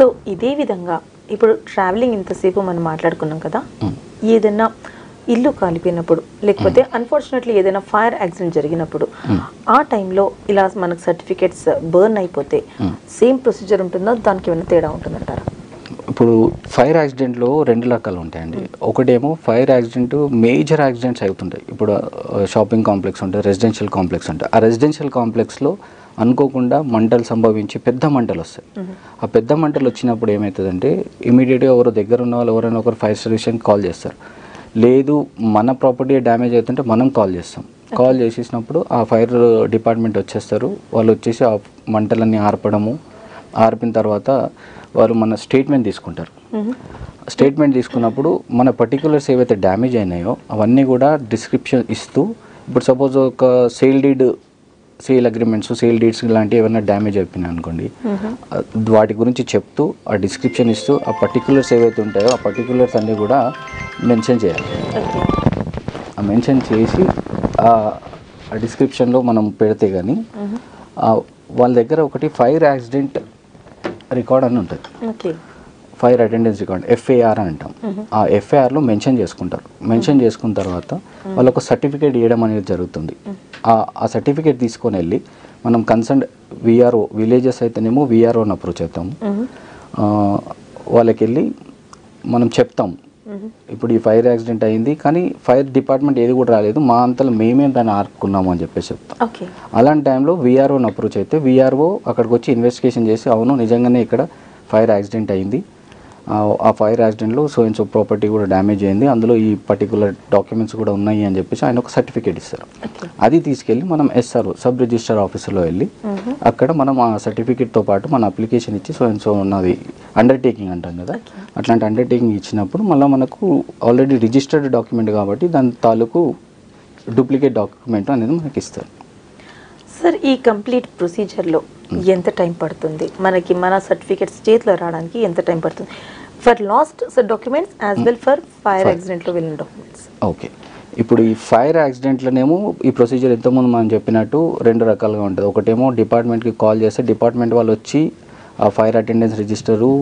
So ఇదే విధంగా ఇప్పుడు ట్రావెలింగ్ ఇంతసేపు మనం మాట్లాడుకున్నాం కదా, ఏదైనా ఇల్లు కాలిపోయినప్పుడు లేకపోతే అన్ఫార్చునేట్లీ ఏదైనా ఫైర్ యాక్సిడెంట్ జరిగినప్పుడు ఆ టైంలో ఇలా మనకు సర్టిఫికేట్స్ బర్న్ అయిపోతే సేమ్ ప్రొసీజర్ ఉంటుందా, దానికి ఏమైనా తేడా ఉంటుందంటారా? ఇప్పుడు ఫైర్ యాక్సిడెంట్లో రెండు రకాలు ఉంటాయండి. ఒకటేమో ఫైర్ యాక్సిడెంట్ మేజర్ యాక్సిడెంట్స్ అవుతుంటాయి. ఇప్పుడు షాపింగ్ కాంప్లెక్స్ ఉంటాయి, రెసిడెన్షియల్ కాంప్లెక్స్ ఉంటాయి. ఆ రెసిడెన్షియల్ కాంప్లెక్స్లో అనుకోకుండా మంటలు సంభవించి పెద్ద మంటలు వస్తాయి. ఆ పెద్ద మంటలు వచ్చినప్పుడు ఏమవుతుందంటే ఇమీడియట్గా ఎవరో దగ్గర ఉన్న వాళ్ళు ఎవరైనా ఒకరు ఫైర్ స్టేషన్కి కాల్ చేస్తారు. లేదు మన ప్రాపర్టీ డ్యామేజ్ అవుతుంటే మనం కాల్ చేస్తాం. కాల్ చేసేసినప్పుడు ఆ ఫైర్ డిపార్ట్మెంట్ వచ్చేస్తారు. వాళ్ళు వచ్చేసి ఆ మంటలన్నీ ఆర్పిన తర్వాత వారు మన స్టేట్మెంట్ తీసుకుంటారు. స్టేట్మెంట్ తీసుకున్నప్పుడు మన పర్టికులర్స్ ఏవైతే డ్యామేజ్ అయినాయో అవన్నీ కూడా డిస్క్రిప్షన్ ఇస్తూ, ఇప్పుడు సపోజ్ ఒక సేల్ అగ్రిమెంట్స్, సేల్ డీడ్స్ ఇలాంటివి ఏమైనా డ్యామేజ్ అయిపోయినాయి అనుకోండి, వాటి గురించి చెప్తూ ఆ డిస్క్రిప్షన్ ఇస్తూ ఆ పర్టికులర్స్ ఏవైతే ఉంటాయో ఆ పర్టికులర్స్ అన్నీ కూడా మెన్షన్ చేయాలి. ఆ మెన్షన్ చేసి ఆ డిస్క్రిప్షన్లో మనం పెడితే కానీ వాళ్ళ దగ్గర ఒకటి ఫైర్ యాక్సిడెంట్ రికార్డ్ అని ఉంటుంది. ఫైర్ అటెండెన్స్ రికార్డ్, FAR అని అంటాం. ఆ FARలో మెన్షన్ చేసుకుంటారు. మెన్షన్ చేసుకున్న తర్వాత వాళ్ళు ఒక సర్టిఫికేట్ ఇవ్వడం అనేది జరుగుతుంది. ఆ సర్టిఫికేట్ తీసుకొని వెళ్ళి మనం కన్సర్న్ VRO, విలేజెస్ అయితేనేమో VROని అప్రోచ్ అవుతాము. వాళ్ళకి వెళ్ళి మనం చెప్తాం, ఇప్పుడు ఈ ఫైర్ యాక్సిడెంట్ అయింది కానీ ఫైర్ డిపార్ట్మెంట్ ఏది కూడా రాలేదు, మా అంతలో మేమే దాన్ని ఆర్పుకున్నాము అని చెప్పేసి చెప్తాం. అలాంటి టైంలో VROని అప్రోచ్ అయితే VRO అక్కడికి వచ్చి ఇన్వెస్టిగేషన్ చేసి అవును నిజంగానే ఇక్కడ ఫైర్ యాక్సిడెంట్ అయింది, ఆ ఫైర్ యాక్సిడెంట్లో సో అండ్ సో ప్రాపర్టీ కూడా డ్యామేజ్ అయింది, అందులో ఈ పర్టికులర్ డాక్యుమెంట్స్ కూడా ఉన్నాయి అని చెప్పేసి ఆయన ఒక సర్టిఫికేట్ ఇస్తారు. అది తీసుకెళ్ళి మనం SRO, సబ్ రిజిస్టర్ ఆఫీసులో వెళ్ళి అక్కడ మనం ఆ సర్టిఫికేట్తో పాటు మన అప్లికేషన్ ఇచ్చి సో అండ్ సో ఉన్నది అండర్టేకింగ్ అంటాం కదా, అట్లాంటి అండర్టేకింగ్ ఇచ్చినప్పుడు మళ్ళీ మనకు ఆల్రెడీ రిజిస్టర్డ్ డాక్యుమెంట్ కాబట్టి దాని తాలూకు డూప్లికేట్ డాక్యుమెంట్ అనేది మనకి ఇస్తారు. సార్, ఈ కంప్లీట్ ప్రొసీజర్లో ఎంత టైం పడుతుంది? మనకి మన సర్టిఫికేట్స్ చేతిలో రావడానికి ఎంత టైం పడుతుంది? For last documents as well for fire యాక్సిడెంట్లో వెళ్ళిన డాక్యుమెంట్స్. ఓకే, ఇప్పుడు ఈ ఫైర్ యాక్సిడెంట్లోనేమో ఈ ప్రొసీజర్ ఎంతోమంది మనం చెప్పినట్టు రెండు రకాలుగా ఉంటుంది. ఒకటేమో డిపార్ట్మెంట్కి కాల్ చేస్తే డిపార్ట్మెంట్ వాళ్ళు వచ్చి ఆ ఫైర్ అటెండెన్స్ రిజిస్టరు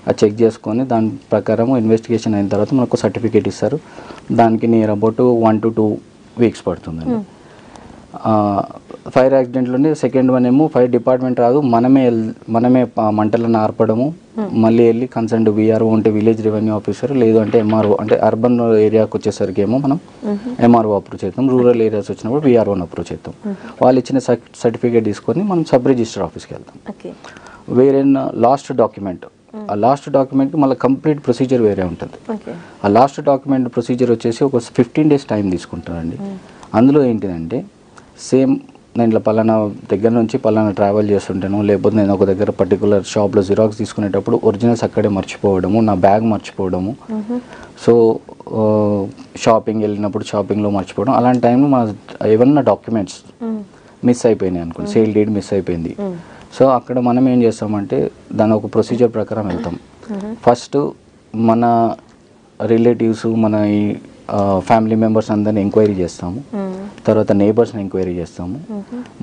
అది చెక్ చేసుకొని దాని ప్రకారం ఇన్వెస్టిగేషన్ అయిన తర్వాత మనకు సర్టిఫికేట్ ఇస్తారు. దానికి నియర్ అబౌట్ 1 to 2 weeks పడుతుందండి. ఫైర్ యాక్సిడెంట్లోనే సెకండ్ వన్ ఏమో ఫైర్ డిపార్ట్మెంట్ రాదు, మనమే మంటలను ఆర్పడము, మళ్ళీ వెళ్ళి కన్సర్న్ VRO ఉంటే విలేజ్ రెవెన్యూ ఆఫీసర్, లేదు అంటే MRO, అంటే అర్బన్ ఏరియాకి వచ్చేసరికి ఏమో మనం MRO అప్రోచ్ అవుతాం, రూరల్ ఏరియాస్ వచ్చినప్పుడు VROని అప్రోచ్ అవుతాం. వాళ్ళు ఇచ్చిన సర్టిఫికేట్ తీసుకొని మనం సబ్ రిజిస్టర్ ఆఫీస్కి వెళ్తాం. వేరే లాస్ట్ డాక్యుమెంట్, ఆ లాస్ట్ డాక్యుమెంట్కి మళ్ళీ కంప్లీట్ ప్రొసీజర్ వేరే ఉంటుంది. ఆ లాస్ట్ డాక్యుమెంట్ ప్రొసీజర్ వచ్చేసి ఒక 15 days టైం తీసుకుంటానండి. అందులో ఏంటిదంటే సేమ్ నేను ఇట్లా పలానా దగ్గర నుంచి పలానా ట్రావెల్ చేస్తుంటాను, లేకపోతే నేను ఒక దగ్గర పర్టికులర్ షాప్లో జిరాక్స్ తీసుకునేటప్పుడు ఒరిజినల్స్ అక్కడే మర్చిపోవడము, నా బ్యాగ్ మర్చిపోవడము, సో షాపింగ్ వెళ్ళినప్పుడు షాపింగ్లో మర్చిపోవడం, అలాంటి టైంలో మన ఏమన్నా డాక్యుమెంట్స్ మిస్ అయిపోయినాయి అనుకోండి, సేల్ డీడ్ మిస్ అయిపోయింది, సో అక్కడ మనం ఏం చేస్తామంటే దాని ఒక ప్రొసీజర్ ప్రకారం వెళ్తాం. ఫస్ట్ మన రిలేటివ్స్, మన ఫ్యామిలీ మెంబర్స్ అందరిని ఎంక్వైరీ చేస్తాము. తర్వాత నేబర్స్ని ఎంక్వైరీ చేస్తాము.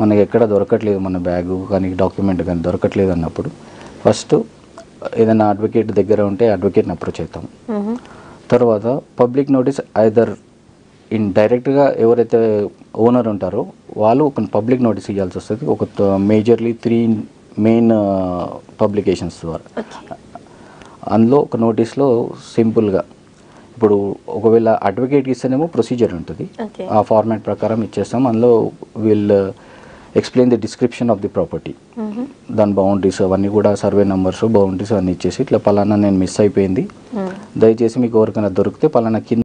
మనకి ఎక్కడ దొరకట్లేదు, మన బ్యాగు కానీ డాక్యుమెంట్ కానీ దొరకట్లేదు అన్నప్పుడు ఫస్ట్ ఏదైనా అడ్వకేట్ దగ్గర ఉంటే అడ్వకేట్ని అప్రోచ్ అవుతాము. తర్వాత పబ్లిక్ నోటీస్ ఐదర్ ఇన్ డైరెక్ట్గా ఎవరైతే ఓనర్ ఉంటారో వాళ్ళు ఒక పబ్లిక్ నోటీస్ ఇవ్వాల్సి వస్తుంది. ఒక మేజర్లీ 3 మెయిన్ పబ్లికేషన్స్ ద్వారా. అందులో ఒక నోటీస్లో సింపుల్గా ఇప్పుడు ఒకవేళ అడ్వకేట్కి ఇస్తేనేమో ప్రొసీజర్ ఉంటుంది, ఆ ఫార్మాట్ ప్రకారం ఇచ్చేస్తాం. అందులో will explain the description of the property, దాని బౌండరీస్ అవన్నీ కూడా, సర్వే నెంబర్స్, బౌండరీస్ అన్నీ ఇచ్చేసి ఇట్లా పలానా నేను మిస్ అయిపోయింది, దయచేసి మీకు ఎవరికైనా దొరికితే పలానా కింద